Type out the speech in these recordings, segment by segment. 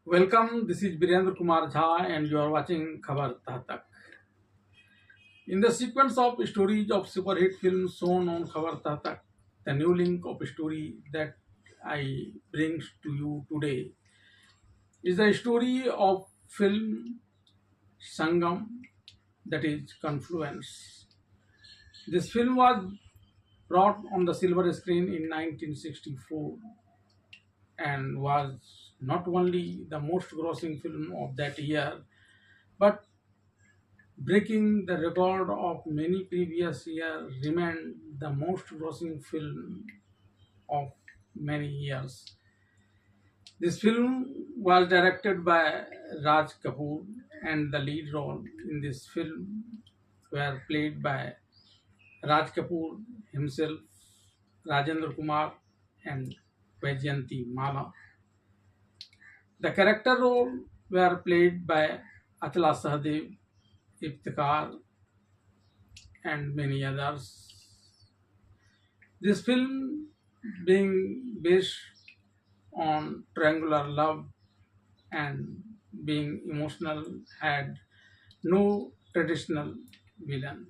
Welcome, this is Birendra Kumar Jha and you are watching Khabar Tahtak. In the sequence of stories of superhit films shown on Khabar Tahtak, the new link of story that I bring to you today is the story of film Sangam, that is Confluence. This film was brought on the silver screen in 1964 and was not only the most grossing film of that year but breaking the record of many previous years, remained the most grossing film of many years. This film was directed by Raj Kapoor, and the lead role in this film were played by Raj Kapoor himself, Rajendra Kumar, and Vajyantimaala. The character role were played by Atla Sahadev, Iftikhar, and many others. This film, being based on triangular love and being emotional, had no traditional villain.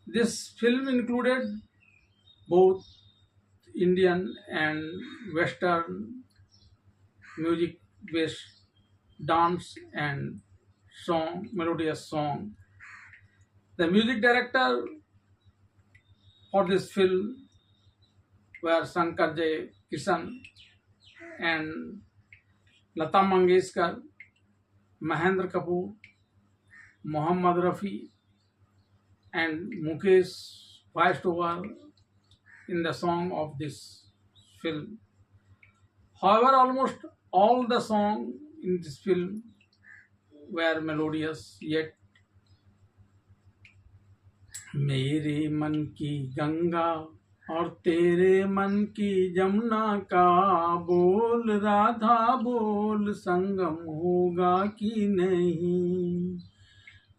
This film included both Indian and Western music based dance and song, melodious song. The music director for this film were Shankar J. Kishan and Lata Mangeshkar, Mahendra Kapoor, Mohammad Rafi, and Mukesh voiced over in the song of this film. However, almost all the songs in this film were melodious, yet मेरे मन की गंगा और तेरे मन की जमुना का बोल राधा बोल संगम होगा कि नहीं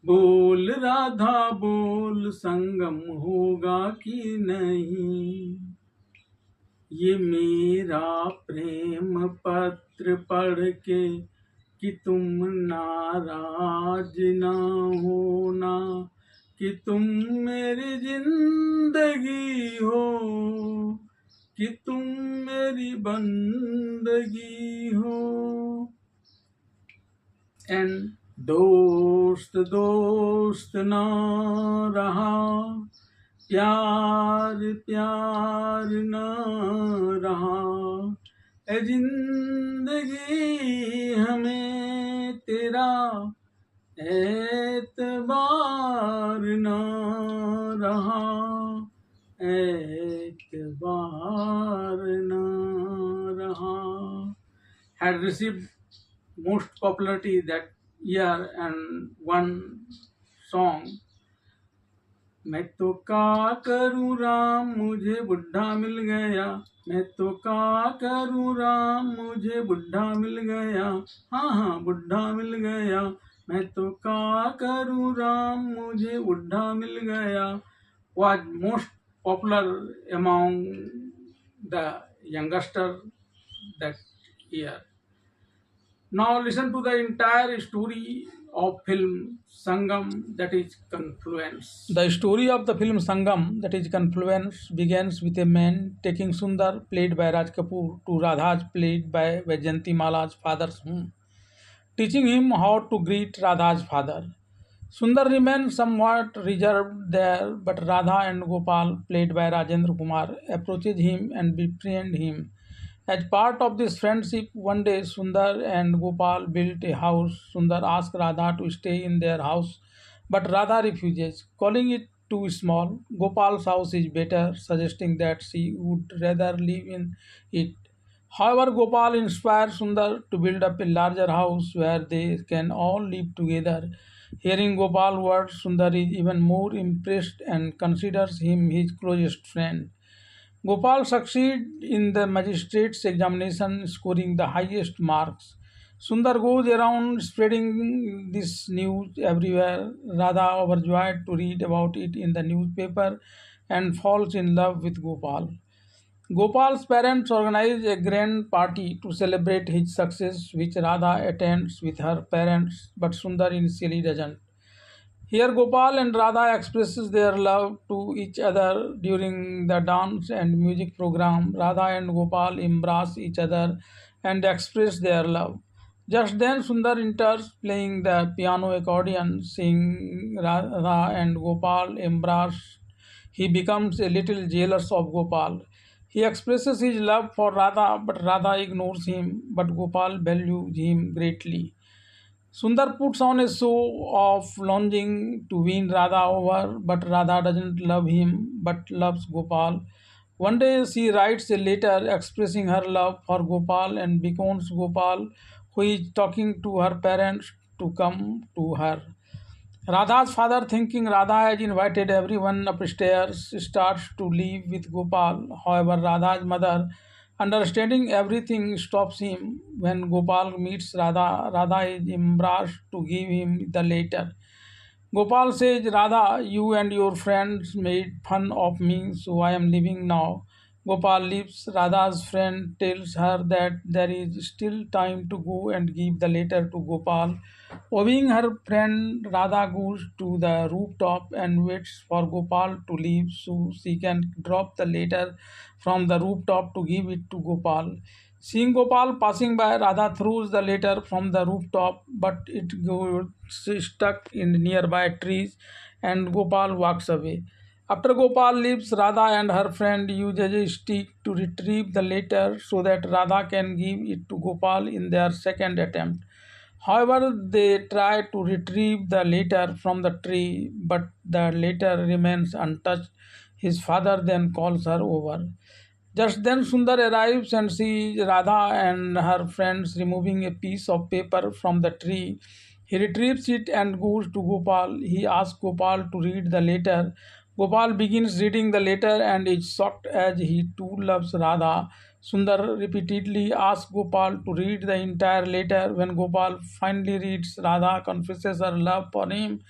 बोल राधा बोल संगम होगा कि नहीं ये मेरा प्रेम पत्र पढ़ के कि तुम नाराज ना होना कि तुम मेरी जिंदगी हो कि तुम मेरी बंदगी हो एंड दोस्त दोस्त ना रहा प्यार प्यार ना रहा ए जिंदगी हमें तेरा एतबार न रहा एतबार न रहा had received most popularity that year and one song मैं तो का करूं राम मुझे बुढ़ा मिल गया मैं तो का करूं राम मुझे बुढ़ा मिल गया हाँ हाँ बुढ़ा मिल गया मैं तो का करूं राम मुझे बुढ़ा मिल गया was most popular among the youngster that year. Now listen to the entire story of film Sangam, that is Confluence. The story of the film Sangam, that is Confluence, begins with a man taking Sundar, played by Raj Kapoor, to Radha's, played by Vajyantimala's father's home, teaching him how to greet Radha's father. Sundar remains somewhat reserved there, but Radha and Gopal, played by Rajendra Kumar, approaches him and befriend him. As part of this friendship, one day Sundar and Gopal built a house. Sundar asks Radha to stay in their house, but Radha refuses, calling it too small. Gopal's house is better, suggesting that she would rather live in it. However, Gopal inspires Sundar to build up a larger house where they can all live together. Hearing Gopal's words, Sundar is even more impressed and considers him his closest friend. Gopal succeeds in the magistrate's examination, scoring the highest marks. Sundar goes around spreading this news everywhere. Radha, overjoyed to read about it in the newspaper, and falls in love with Gopal. Gopal's parents organize a grand party to celebrate his success, which Radha attends with her parents, but Sundar initially doesn't. Here, Gopal and Radha expresses their love to each other during the dance and music program. Radha and Gopal embrace each other and express their love. Just then, Sundar enters playing the piano accordion, seeing Radha and Gopal embrace. He becomes a little jealous of Gopal. He expresses his love for Radha, but Radha ignores him, but Gopal values him greatly. Sundar puts on a show of longing to win Radha over, but Radha doesn't love him but loves Gopal. One day she writes a letter expressing her love for Gopal and beckons Gopal, who is talking to her parents, to come to her. Radha's father, thinking Radha has invited everyone upstairs, starts to leave with Gopal. However, Radha's mother, understanding everything, stops him. When Gopal meets Radha, Radha is embarrassed to give him the letter. Gopal says, Radha, you and your friends made fun of me, so I am leaving now. Gopal leaves. Radha's friend tells her that there is still time to go and give the letter to Gopal. Owing her friend, Radha goes to the rooftop and waits for Gopal to leave so she can drop the letter from the rooftop to give it to Gopal. Seeing Gopal passing by, Radha throws the letter from the rooftop, but it gets stuck in nearby trees and Gopal walks away. After Gopal leaves, Radha and her friend use a stick to retrieve the letter so that Radha can give it to Gopal in their second attempt. However, they try to retrieve the letter from the tree, but the letter remains untouched. His father then calls her over. Just then Sundar arrives and sees Radha and her friends removing a piece of paper from the tree. He retrieves it and goes to Gopal. He asks Gopal to read the letter. Gopal begins reading the letter and is shocked as he too loves Radha. Sundar repeatedly asks Gopal to read the entire letter. When Gopal finally reads, Radha confesses her love for him.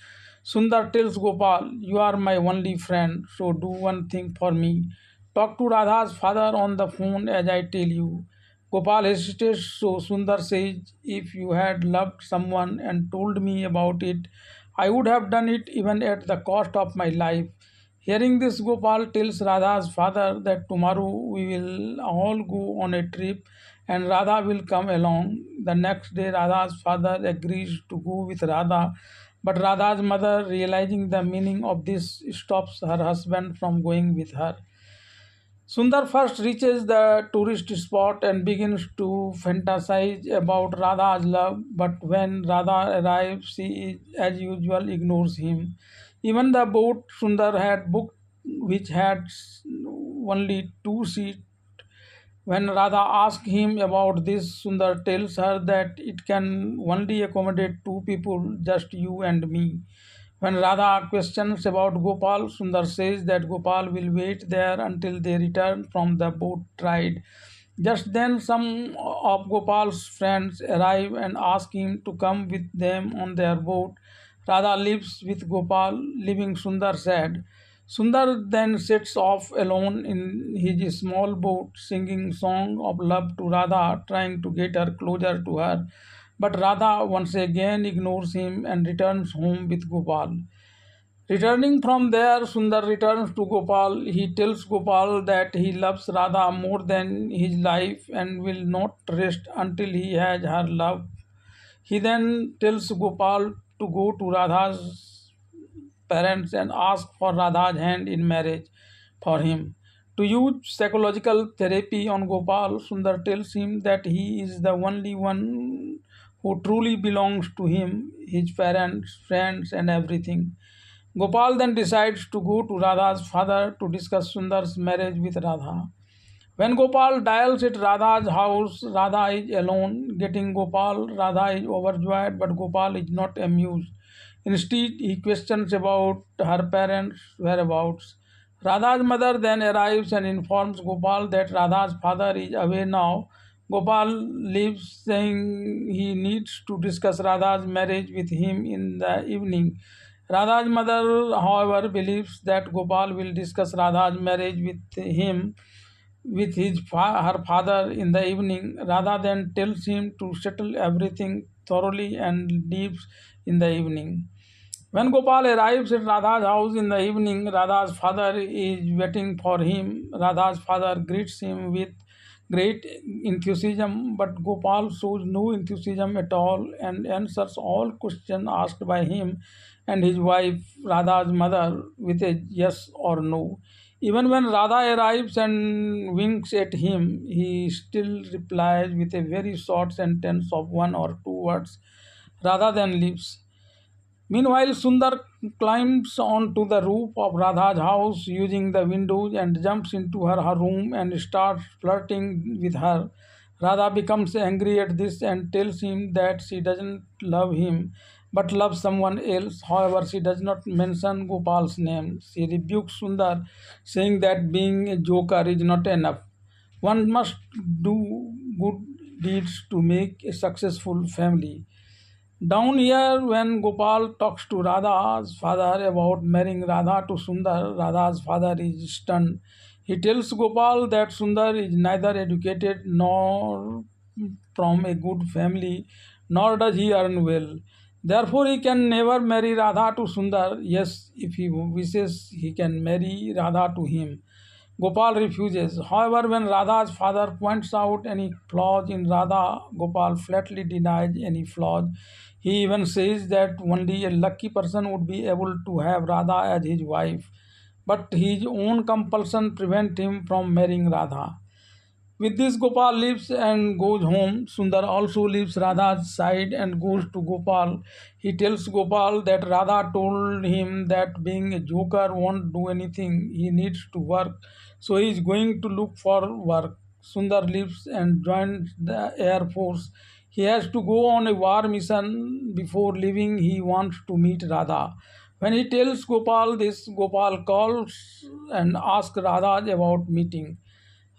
Sundar tells Gopal, you are my only friend, so do one thing for me. Talk to Radha's father on the phone as I tell you. Gopal hesitates, so Sundar says, if you had loved someone and told me about it, I would have done it even at the cost of my life. Hearing this, Gopal tells Radha's father that tomorrow we will all go on a trip and Radha will come along. The next day, Radha's father agrees to go with Radha, but Radha's mother, realizing the meaning of this, stops her husband from going with her. Sundar first reaches the tourist spot and begins to fantasize about Radha's love, but when Radha arrives, she, as usual, ignores him. Even the boat Sundar had booked, which had only two seats, when Radha asks him about this, Sundar tells her that it can only accommodate two people, just you and me. When Radha questions about Gopal, Sundar says that Gopal will wait there until they return from the boat ride. Just then, some of Gopal's friends arrive and ask him to come with them on their boat. Radha leaves with Gopal, leaving Sundar sad. Sundar then sets off alone in his small boat, singing song of love to Radha, trying to get her closer to her. But Radha once again ignores him and returns home with Gopal. Returning from there, Sundar returns to Gopal. He tells Gopal that he loves Radha more than his life and will not rest until he has her love. He then tells Gopal to go to Radha's parents and ask for Radha's hand in marriage for him. To use psychological therapy on Gopal, Sundar tells him that he is the only one who truly belongs to him, his parents, friends, and everything. Gopal then decides to go to Radha's father to discuss Sundar's marriage with Radha. When Gopal dials at Radha's house, Radha is alone. Getting Gopal, Radha is overjoyed, but Gopal is not amused. Instead, he questions about her parents' whereabouts. Radha's mother then arrives and informs Gopal that Radha's father is away now. Gopal leaves, saying he needs to discuss Radha's marriage with him in the evening. Radha's mother, however, believes that Gopal will discuss Radha's marriage with him with her father in the evening. Radha then tells him to settle everything thoroughly and leaves in the evening. When Gopal arrives at Radha's house in the evening, Radha's father is waiting for him. Radha's father greets him with great enthusiasm, but Gopal shows no enthusiasm at all and answers all questions asked by him and his wife, Radha's mother, with a yes or no. Even when Radha arrives and winks at him, he still replies with a very short sentence of one or two words. Radha then leaves. Meanwhile, Sundar climbs onto the roof of Radha's house using the windows and jumps into her room and starts flirting with her. Radha becomes angry at this and tells him that she doesn't love him but loves someone else. However, she does not mention Gopal's name. She rebukes Sundar, saying that being a joker is not enough. One must do good deeds to make a successful family. Down here, when Gopal talks to Radha's father about marrying Radha to Sundar, Radha's father is stunned. He tells Gopal that Sundar is neither educated nor from a good family, nor does he earn well. Therefore, he can never marry Radha to Sundar. Yes, if he wishes, he can marry Radha to him. Gopal refuses. However, when Radha's father points out any flaws in Radha, Gopal flatly denies any flaws. He even says that only a lucky person would be able to have Radha as his wife, but his own compulsion prevents him from marrying Radha. With this, Gopal leaves and goes home. Sundar also leaves Radha's side and goes to Gopal. He tells Gopal that Radha told him that being a joker won't do anything. He needs to work. So he is going to look for work. Sundar leaves and joins the Air Force. He has to go on a war mission. Before leaving, he wants to meet Radha. When he tells Gopal this, Gopal calls and asks Radha about meeting.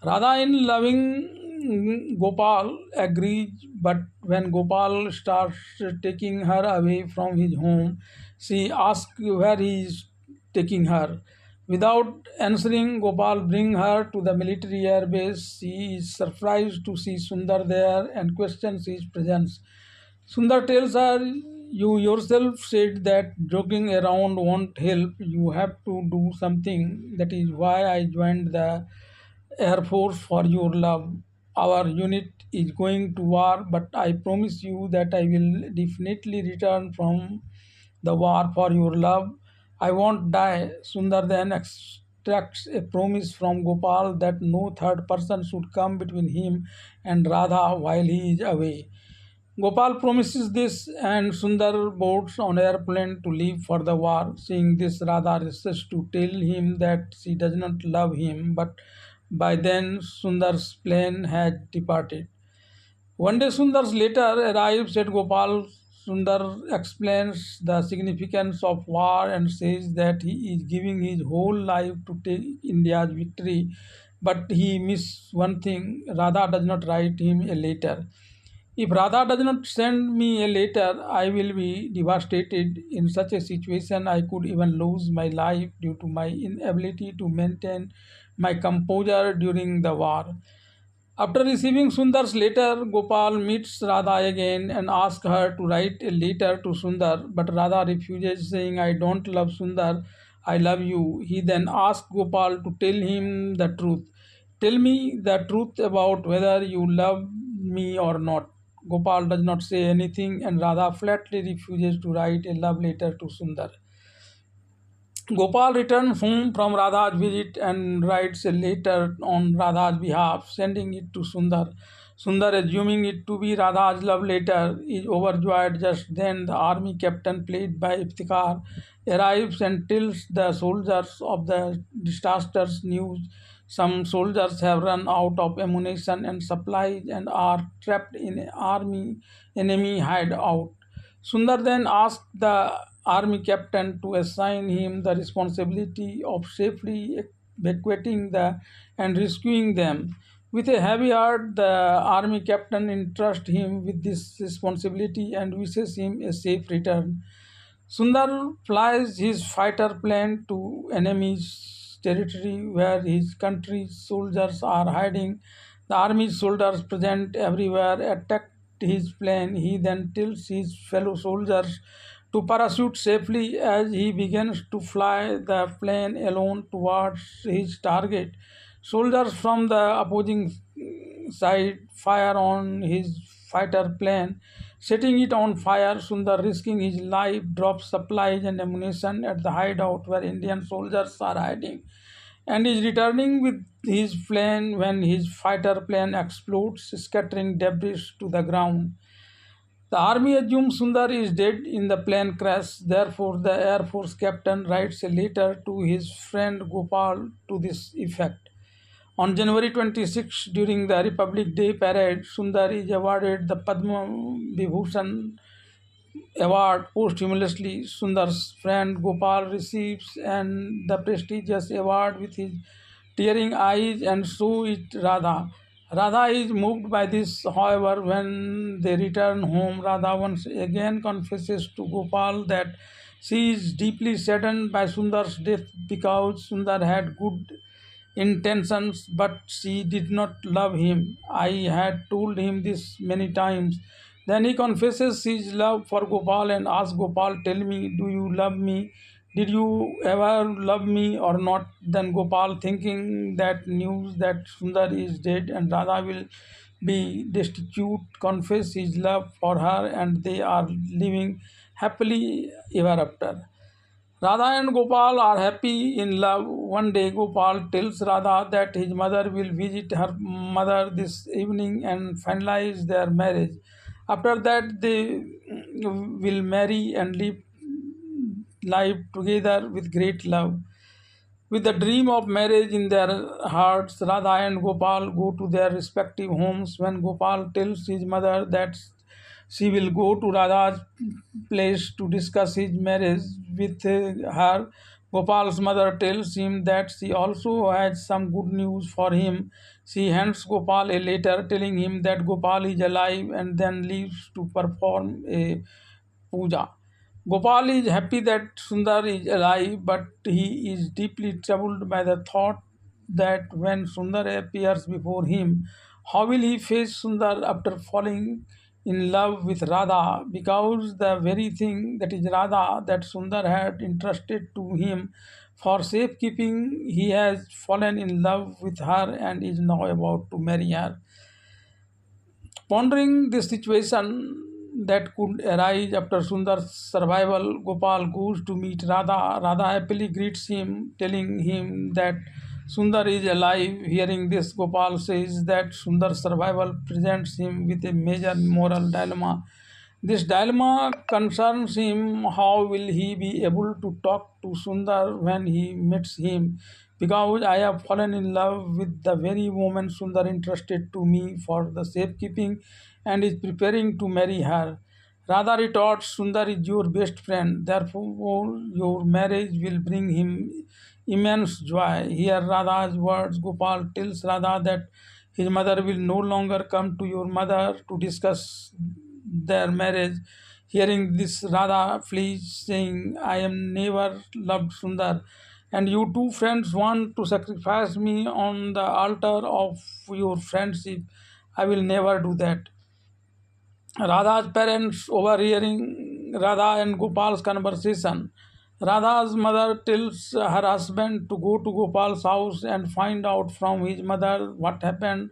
Radha, in loving Gopal, agrees, but when Gopal starts taking her away from his home, she asks where he is taking her. Without answering, Gopal brings her to the military air base. She is surprised to see Sundar there and questions his presence. Sundar tells her, "You yourself said that joking around won't help. You have to do something. That is why I joined the Air Force for your love. Our unit is going to war, but I promise you that I will definitely return from the war for your love. I won't die." Sundar then extracts a promise from Gopal that no third person should come between him and Radha while he is away. Gopal promises this, and Sundar boards on airplane to leave for the war. Seeing this, Radha rushes to tell him that she does not love him, but by then Sundar's plane had departed. One day, Sundar later arrives at Gopal. Sundar explains the significance of war and says that he is giving his whole life to take India's victory, but he missed one thing. Radha does not write him a letter. If Radha does not send me a letter, I will be devastated. In such a situation, I could even lose my life due to my inability to maintain my composure during the war. After receiving Sundar's letter, Gopal meets Radha again and asks her to write a letter to Sundar, but Radha refuses, saying, "I don't love Sundar, I love you." He then asks Gopal to tell him the truth. "Tell me the truth about whether you love me or not." Gopal does not say anything, and Radha flatly refuses to write a love letter to Sundar. Gopal returns home from Radha's visit and writes a letter on Radha's behalf, sending it to Sundar. Sundar, assuming it to be Radha's love letter, is overjoyed. Just then, the army captain, played by Iftikhar, arrives and tells the soldiers of the disaster's news. Some soldiers have run out of ammunition and supplies and are trapped in an army enemy hideout. Sundar then asked the army captain to assign him the responsibility of safely evacuating the and rescuing them. With a heavy heart, the army captain entrusts him with this responsibility and wishes him a safe return. Sundar flies his fighter plane to enemy territory where his country's soldiers are hiding. The army's soldiers present everywhere attack his plane. He then tells his fellow soldiers to parachute safely as he begins to fly the plane alone towards his target. Soldiers from the opposing side fire on his fighter plane, setting it on fire. Sundar, risking his life, drops supplies and ammunition at the hideout where Indian soldiers are hiding and is returning with his plane when his fighter plane explodes, scattering debris to the ground. The army assumes Sundar is dead in the plane crash. Therefore, the Air Force captain writes a letter to his friend Gopal to this effect. On January 26, during the Republic Day parade, Sundar is awarded the Padma Vibhushan award posthumously. Sundar's friend Gopal receives and the prestigious award with his tearing eyes, and so is Radha. Radha is moved by this, however, when they return home, Radha once again confesses to Gopal that she is deeply saddened by Sundar's death because Sundar had good intentions, but she did not love him. I had told him this many times. Then he confesses his love for Gopal and asks Gopal, tell me, do you love me? Did you ever love me or not? Then Gopal, thinking that news that Sundar is dead and Radha will be destitute, confess his love for her, and they are living happily ever after. Radha and Gopal are happy in love. One day, Gopal tells Radha that his mother will visit her mother this evening and finalize their marriage. After that, they will marry and live life together with great love. With the dream of marriage in their hearts, Radha and Gopal go to their respective homes. When Gopal tells his mother that she will go to Radha's place to discuss his marriage with her, Gopal's mother tells him that she also has some good news for him. She hands Gopal a letter telling him that Gopal is alive and then leaves to perform a puja. Gopal is happy that Sundar is alive, but he is deeply troubled by the thought that when Sundar appears before him, how will he face Sundar after falling in love with Radha? Because the very thing that is Radha that Sundar had entrusted to him for safekeeping, he has fallen in love with her and is now about to marry her. Pondering this situation that could arise after Sundar's survival, Gopal goes to meet Radha. Radha happily greets him, telling him that Sundar is alive. Hearing this, Gopal says that Sundar's survival presents him with a major moral dilemma. This dilemma concerns him. How will he be able to talk to Sundar when he meets him? Because I have fallen in love with the very woman Sundar entrusted to me for the safekeeping and is preparing to marry her. Radha retorts, Sundar is your best friend, therefore your marriage will bring him immense joy. Hear Radha's words. Gopal tells Radha that his mother will no longer come to your mother to discuss their marriage. Hearing this, Radha flees, saying, I am never loved Sundar, and you two friends want to sacrifice me on the altar of your friendship. I will never do that. Radha's parents overhearing Radha and Gopal's conversation. Radha's mother tells her husband to go to Gopal's house and find out from his mother what happened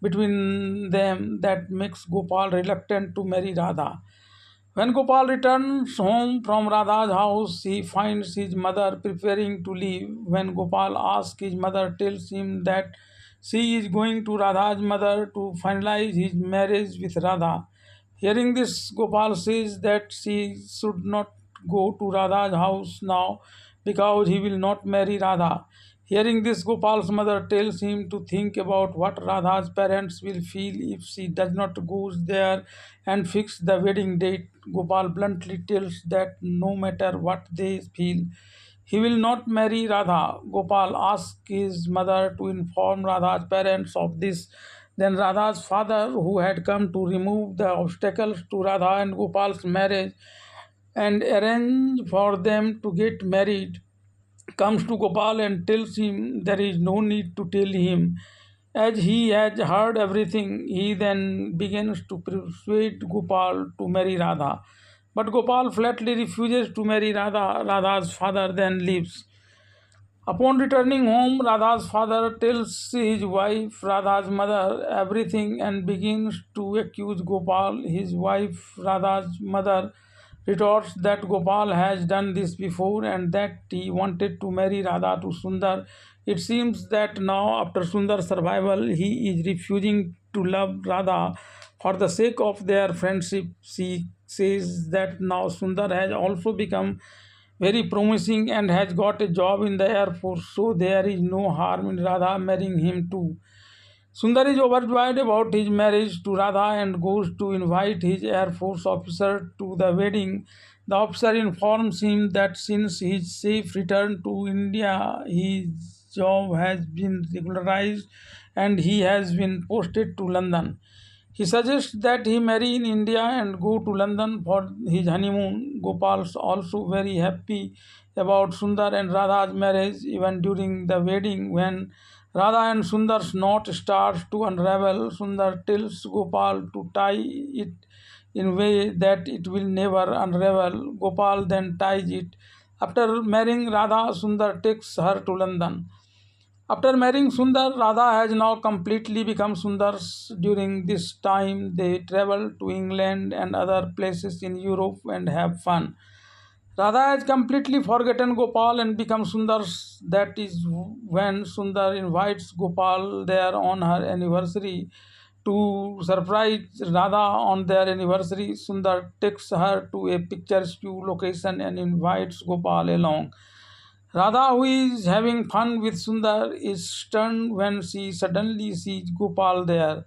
between them that makes Gopal reluctant to marry Radha. When Gopal returns home from Radha's house, he finds his mother preparing to leave. When Gopal asks his mother, tells him that she is going to Radha's mother to finalize his marriage with Radha. Hearing this, Gopal says that she should not go to Radha's house now because he will not marry Radha. Hearing this, Gopal's mother tells him to think about what Radha's parents will feel if she does not go there and fix the wedding date. Gopal bluntly tells that no matter what they feel, he will not marry Radha. Gopal asks his mother to inform Radha's parents of this. Then Radha's father, who had come to remove the obstacles to Radha and Gopal's marriage and arrange for them to get married, comes to Gopal and tells him there is no need to tell him. As he has heard everything, he then begins to persuade Gopal to marry Radha. But Gopal flatly refuses to marry Radha. Radha's father then leaves. Upon returning home, Radha's father tells his wife, Radha's mother, everything and begins to accuse Gopal. His wife, Radha's mother, retorts that Gopal has done this before and that he wanted to marry Radha to Sundar. It seems that now, after Sundar's survival, he is refusing to love Radha for the sake of their friendship. She says that now Sundar has also become very promising and has got a job in the Air Force, so there is no harm in Radha marrying him too. Sundar is overjoyed about his marriage to Radha and goes to invite his Air Force officer to the wedding. The officer informs him that since his safe return to India, his job has been regularized and he has been posted to London. He suggests that he marry in India and go to London for his honeymoon. Gopal's also very happy about Sundar and Radha's marriage, even during the wedding when Radha and Sundar's knot starts to unravel. Sundar tells Gopal to tie it in a way that it will never unravel. Gopal then ties it. After marrying Radha, Sundar takes her to London. After marrying Sundar, Radha has now completely become Sundar's. During this time, they travel to England and other places in Europe and have fun. Radha has completely forgotten Gopal and become Sundar's. That is when Sundar invites Gopal there on her anniversary. To surprise Radha on their anniversary, Sundar takes her to a picturesque location and invites Gopal along. Radha, who is having fun with Sundar, is stunned when she suddenly sees Gopal there.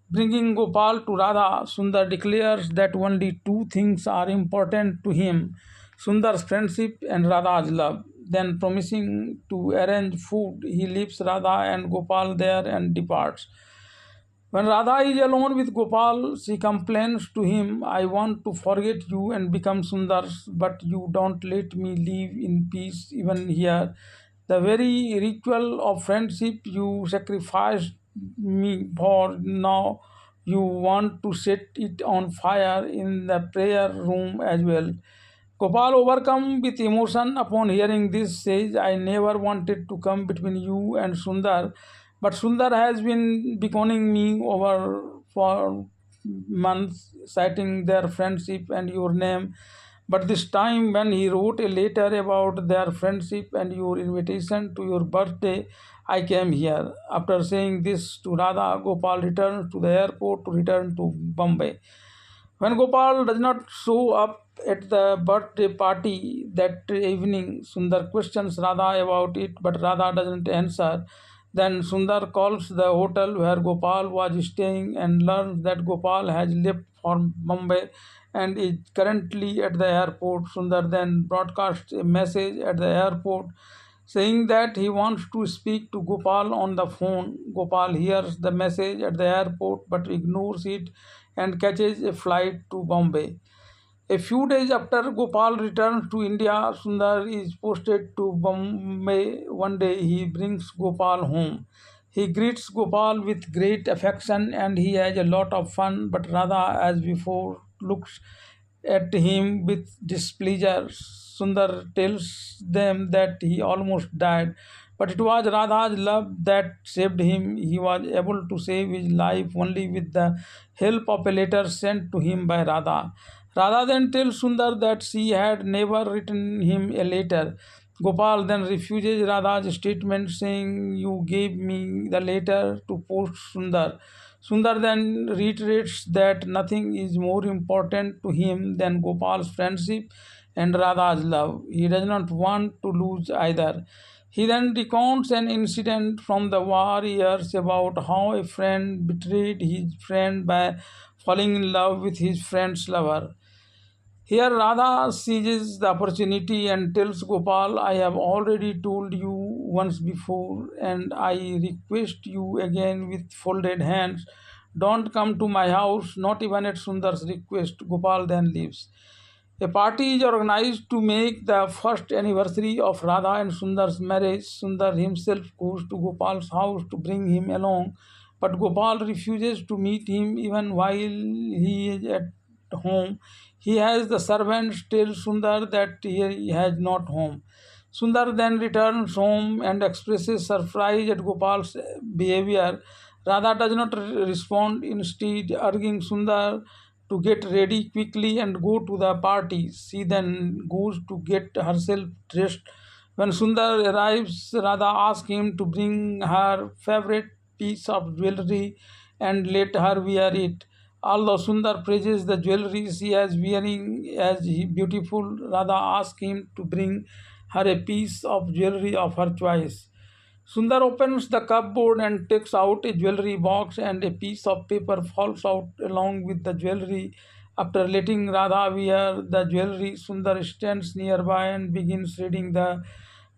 Bringing Gopal to Radha, Sundar declares that only two things are important to him: Sundar's friendship and Radha's love. Then, promising to arrange food, he leaves Radha and Gopal there and departs. When Radha is alone with Gopal, she complains to him, I want to forget you and become Sundar's, but you don't let me live in peace even here. The very ritual of friendship you sacrificed me for, now you want to set it on fire in the prayer room as well. Gopal, overcome with emotion upon hearing this, says, I never wanted to come between you and Sundar, but Sundar has been beckoning me over for months, citing their friendship and your name. But this time, when he wrote a letter about their friendship and your invitation to your birthday, I came here. After saying this to Radha, Gopal returns to the airport to return to Bombay. When Gopal does not show up at the birthday party that evening, Sundar questions Radha about it, but Radha doesn't answer. Then Sundar calls the hotel where Gopal was staying and learns that Gopal has left for Mumbai and is currently at the airport. Sundar then broadcasts a message at the airport saying that he wants to speak to Gopal on the phone. Gopal hears the message at the airport but ignores it and catches a flight to Bombay. A few days after Gopal returns to India, Sundar is posted to Bombay. One day he brings Gopal home. He greets Gopal with great affection and he has a lot of fun, but Radha, as before, looks at him with displeasure. Sundar tells them that he almost died, but it was Radha's love that saved him. He was able to save his life only with the help of a letter sent to him by Radha. Radha then tells Sundar that she had never written him a letter. Gopal then refuses Radha's statement, saying, you gave me the letter to post Sundar. Sundar then reiterates that nothing is more important to him than Gopal's friendship and Radha's love. He does not want to lose either. He then recounts an incident from the war years about how a friend betrayed his friend by falling in love with his friend's lover. Here Radha seizes the opportunity and tells Gopal, I have already told you once before, and I request you again with folded hands. Don't come to my house, not even at Sundar's request. Gopal then leaves. A party is organized to make the first anniversary of Radha and Sundar's marriage. Sundar himself goes to Gopal's house to bring him along, but Gopal refuses to meet him even while he is at home. He has the servants tell Sundar that he has not home. Sundar then returns home and expresses surprise at Gopal's behavior. Radha does not respond, instead urging Sundar to get ready quickly and go to the party. She then goes to get herself dressed. When Sundar arrives, Radha asks him to bring her favorite piece of jewelry and let her wear it. Although Sundar praises the jewelry she is wearing as beautiful, Radha asks him to bring her a piece of jewelry of her choice. Sundar opens the cupboard and takes out a jewelry box, and a piece of paper falls out along with the jewelry. After letting Radha wear the jewelry, Sundar stands nearby and begins reading the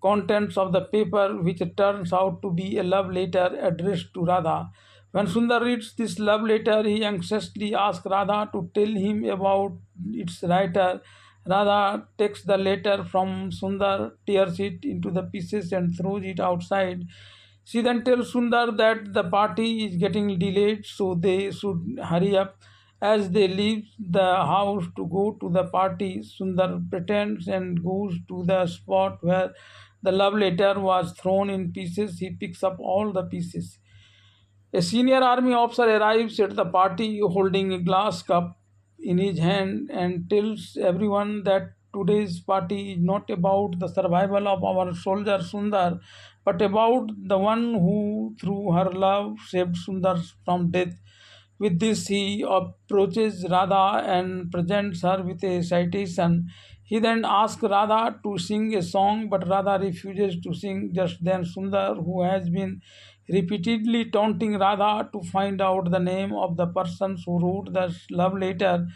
contents of the paper, which turns out to be a love letter addressed to Radha. When Sundar reads this love letter, he anxiously asks Radha to tell him about its writer. Radha takes the letter from Sundar, tears it into the pieces, and throws it outside. She then tells Sundar that the party is getting delayed, so they should hurry up. As they leave the house to go to the party, Sundar pretends and goes to the spot where the love letter was thrown in pieces. He picks up all the pieces. A senior army officer arrives at the party holding a glass cup in his hand and tells everyone that today's party is not about the survival of our soldier Sundar, but about the one who, through her love, saved Sundar from death. With this, he approaches Radha and presents her with a citation. He then asks Radha to sing a song, but Radha refuses to sing. Just then, Sundar, who has been repeatedly taunting Radha to find out the name of the person who wrote the love letter,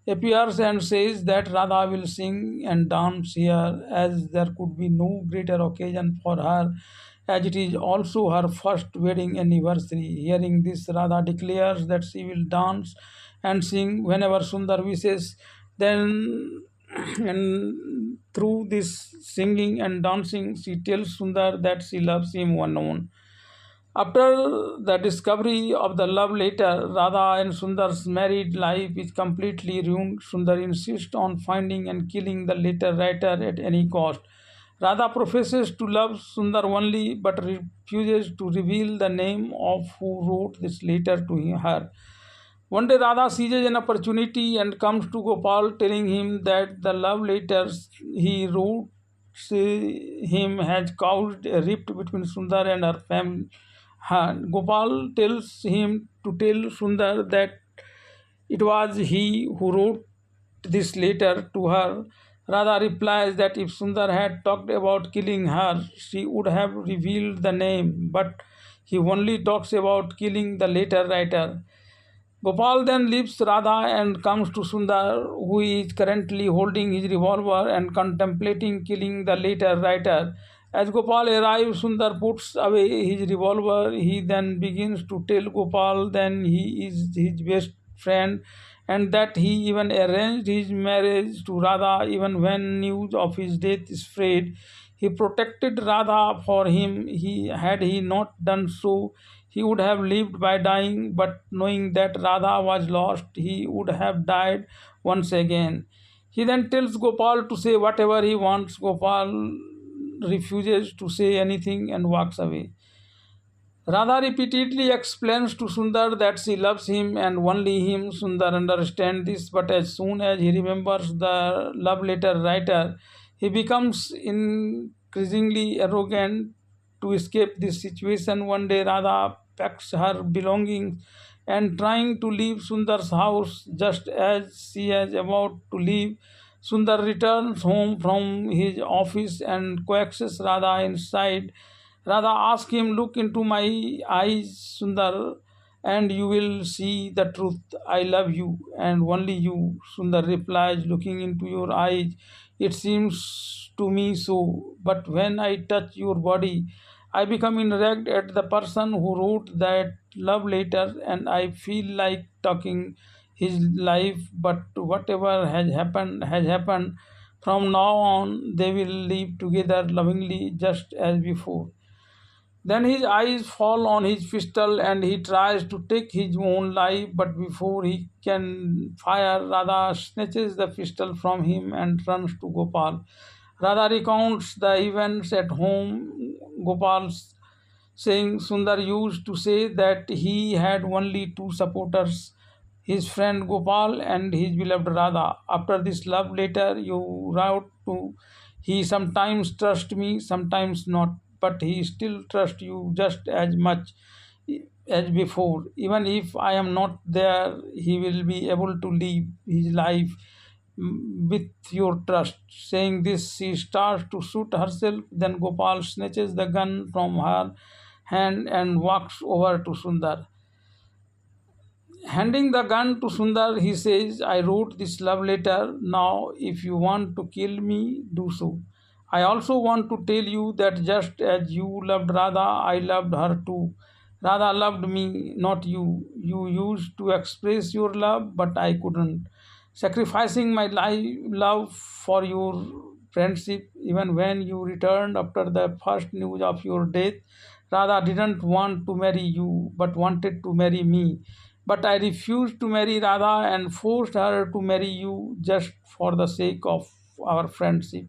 appears and says that Radha will sing and dance here, as there could be no greater occasion for her, as it is also her first wedding anniversary. Hearing this, Radha declares that she will dance and sing whenever Sundar wishes. Then, and through this singing and dancing, she tells Sundar that she loves him unknown. After the discovery of the love letter, Radha and Sundar's married life is completely ruined. Sundar insists on finding and killing the letter writer at any cost. Radha professes to love Sundar only but refuses to reveal the name of who wrote this letter to her. One day Radha seizes an opportunity and comes to Gopal telling him that the love letters he wrote him has caused a rift between Sundar and her family. Gopal tells him to tell Sundar that it was he who wrote this letter to her. Radha replies that if Sundar had talked about killing her, she would have revealed the name, but he only talks about killing the letter writer. Gopal then leaves Radha and comes to Sundar, who is currently holding his revolver and contemplating killing the letter writer. As Gopal arrives, Sundar puts away his revolver. He then begins to tell Gopal that he is his best friend and that he even arranged his marriage to Radha even when news of his death spread. He protected Radha for him. Had he not done so, he would have lived by dying, but knowing that Radha was lost, he would have died once again. He then tells Gopal to say whatever he wants. Gopal refuses to say anything and walks away. Radha repeatedly explains to Sundar that she loves him and only him. Sundar understands this, but as soon as he remembers the love letter writer, he becomes increasingly arrogant. To escape this situation, one day Radha packs her belongings and trying to leave Sundar's house. Just as she is about to leave, Sundar returns home from his office and coaxes Radha inside. Radha asks him, "Look into my eyes, Sundar, and you will see the truth. I love you, and only you." Sundar replies, "Looking into your eyes, it seems to me so. But when I touch your body, I become enraged at the person who wrote that love letter, and I feel like talking his life, but whatever has happened. From now on, they will live together lovingly just as before. Then his eyes fall on his pistol and he tries to take his own life, but before he can fire, Radha snatches the pistol from him and runs to Gopal. Radha recounts the events at home. Gopal saying Sundar used to say that he had only two supporters, his friend Gopal and his beloved Radha. After this love letter, you wrote to, he sometimes trusts me, sometimes not, but he still trusts you just as much as before. Even if I am not there, he will be able to live his life with your trust. Saying this, she starts to shoot herself. Then Gopal snatches the gun from her hand and walks over to Sundar. Handing the gun to Sundar, he says, I wrote this love letter. Now, if you want to kill me, do so. I also want to tell you that just as you loved Radha, I loved her too. Radha loved me, not you. You used to express your love, but I couldn't. Sacrificing my love for your friendship, even when you returned after the first news of your death, Radha didn't want to marry you, but wanted to marry me. But I refused to marry Radha and forced her to marry you just for the sake of our friendship.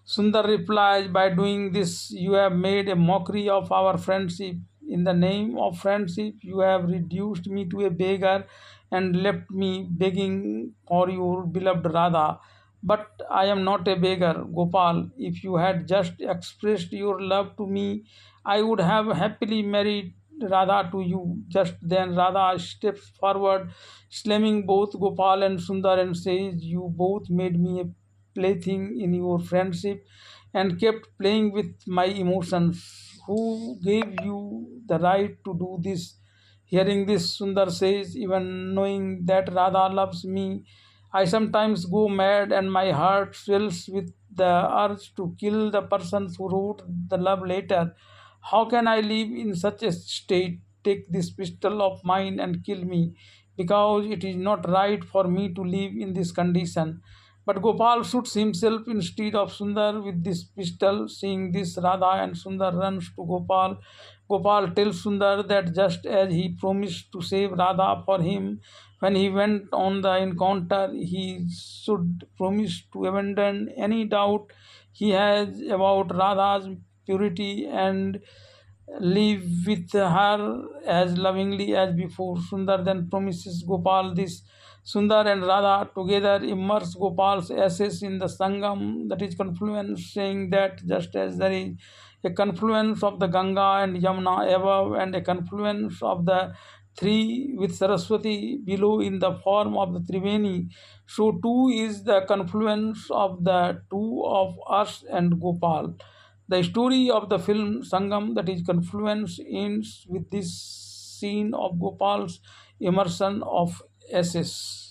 Sundar replies, by doing this, you have made a mockery of our friendship. In the name of friendship, you have reduced me to a beggar and left me begging for your beloved Radha. But I am not a beggar, Gopal. If you had just expressed your love to me, I would have happily married Radha to you. Just then, Radha steps forward, slamming both Gopal and Sundar, and says, you both made me a plaything in your friendship and kept playing with my emotions. Who gave you the right to do this? Hearing this, Sundar says, even knowing that Radha loves me, I sometimes go mad and my heart swells with the urge to kill the person who wrote the love letter. How can I live in such a state? Take this pistol of mine and kill me, because it is not right for me to live in this condition. But Gopal shoots himself instead of Sundar with this pistol. Seeing this, Radha and Sundar runs to Gopal. Gopal tells Sundar that just as he promised to save Radha for him when he went on the encounter, he should promise to abandon any doubt he has about Radha's purity and live with her as lovingly as before. Sundar then promises Gopal this. Sundar and Radha together immerse Gopal's ashes in the Sangam, that is confluence, saying that just as there is a confluence of the Ganga and Yamuna above and a confluence of the three with Saraswati below in the form of the Triveni, so too is the confluence of the two of us and Gopal. The story of the film Sangam, that is confluence, ends with this scene of Gopal's immersion of ashes.